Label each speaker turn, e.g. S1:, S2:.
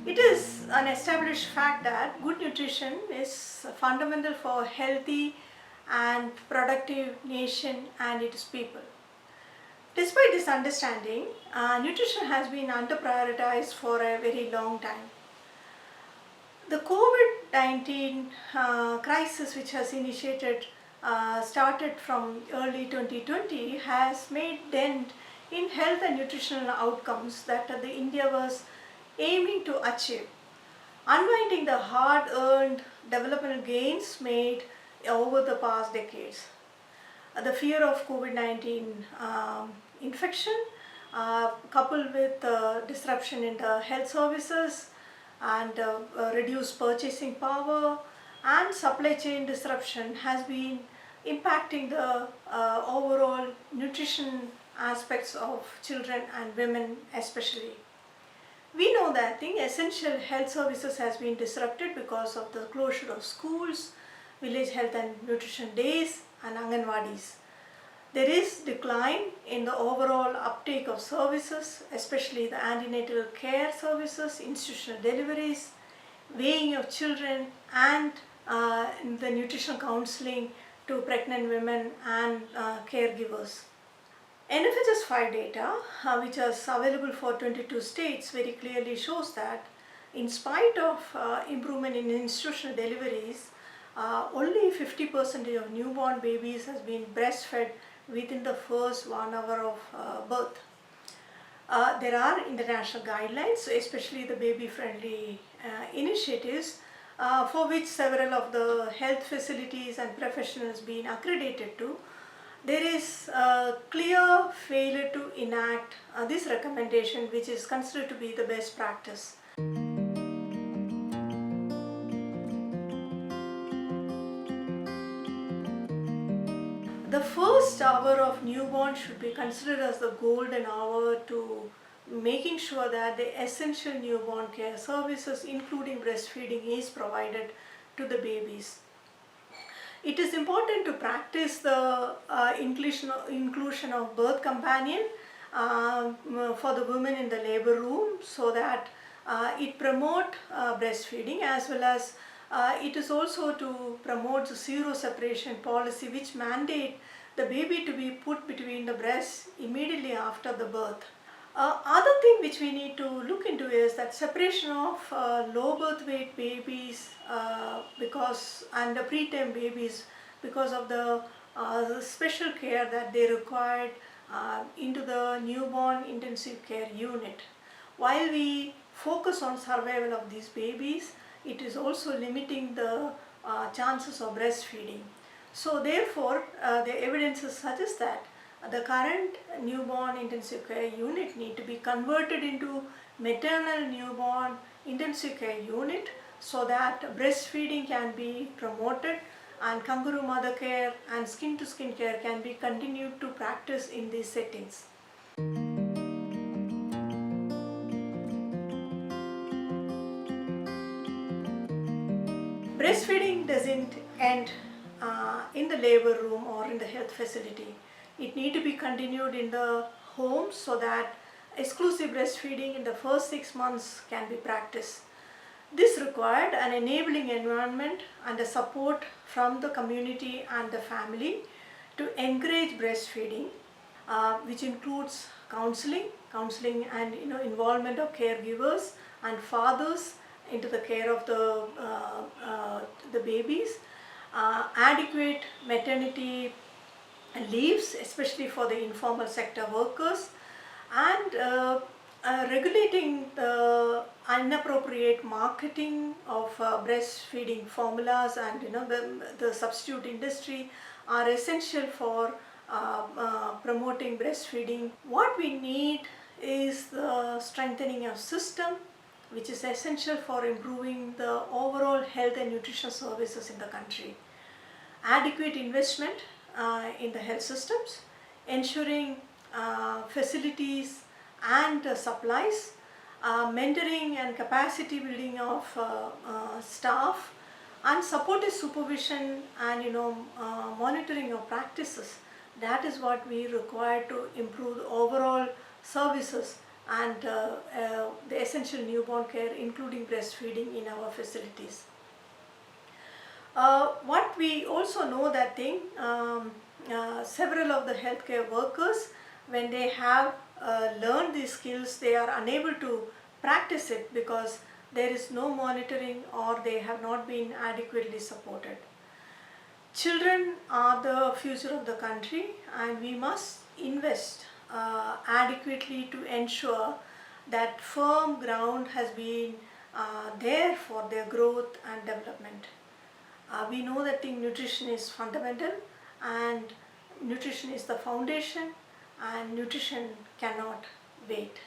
S1: It is an established fact that good nutrition is fundamental for a healthy and productive nation and its people. Despite this understanding, nutrition has been under-prioritized for a very long time. The COVID-19 crisis, which has started from early 2020, has made dent in health and nutritional outcomes that the India was aiming to achieve, unwinding the hard-earned developmental gains made over the past decades. The fear of COVID-19 infection, coupled with disruption in the health services and reduced purchasing power and supply chain disruption, has been impacting the overall nutrition aspects of children and women especially. We know that essential health services has been disrupted because of the closure of schools, village health and nutrition days and Anganwadis. There is decline in the overall uptake of services, especially the antenatal care services, institutional deliveries, weighing of children and the nutritional counseling to pregnant women and caregivers. NFHS 5 data, which is available for 22 states, very clearly shows that in spite of improvement in institutional deliveries, only 50% of newborn babies has been breastfed within the first 1 hour of birth. There are international guidelines, especially the baby-friendly initiatives, for which several of the health facilities and professionals being accredited to. There is a clear failure to enact this recommendation, which is considered to be the best practice. The first hour of newborn should be considered as the golden hour to making sure that the essential newborn care services, including breastfeeding, is provided to the babies. It is important to practice the inclusion of birth companion for the women in the labor room, so that it promote breastfeeding, as well as it is also to promote the zero separation policy, which mandate the baby to be put between the breasts immediately after the birth. Other thing which we need to look into is that separation of low birth weight babies and the preterm babies, because of the special care that they required into the newborn intensive care unit. While we focus on survival of these babies, it is also limiting the chances of breastfeeding. So therefore, the evidences suggest that the current newborn intensive care unit need to be converted into maternal newborn intensive care unit, so that breastfeeding can be promoted and kangaroo mother care and skin to skin care can be continued to practice in these settings. Breastfeeding doesn't end in the labor room or in the health facility. It needs to be continued in the home, so that exclusive breastfeeding in the first 6 months can be practiced. This required an enabling environment and the support from the community and the family to encourage breastfeeding, which includes counseling and involvement of caregivers and fathers into the care of the babies, adequate maternity leaves, especially for the informal sector workers, and regulating the inappropriate marketing of breastfeeding formulas and the substitute industry are essential for promoting breastfeeding. What we need is the strengthening of system, which is essential for improving the overall health and nutrition services in the country. Adequate investment in the health systems, ensuring facilities and supplies, mentoring and capacity building of staff, and supportive supervision and monitoring of practices. That is what we require to improve the overall services and the essential newborn care, including breastfeeding in our facilities. What we also know that several of the healthcare workers, when they have learned these skills, they are unable to practice it because there is no monitoring or they have not been adequately supported. Children are the future of the country, and we must invest adequately to ensure that firm ground has been there for their growth and development. We know that nutrition is fundamental, and nutrition is the foundation, and nutrition cannot wait.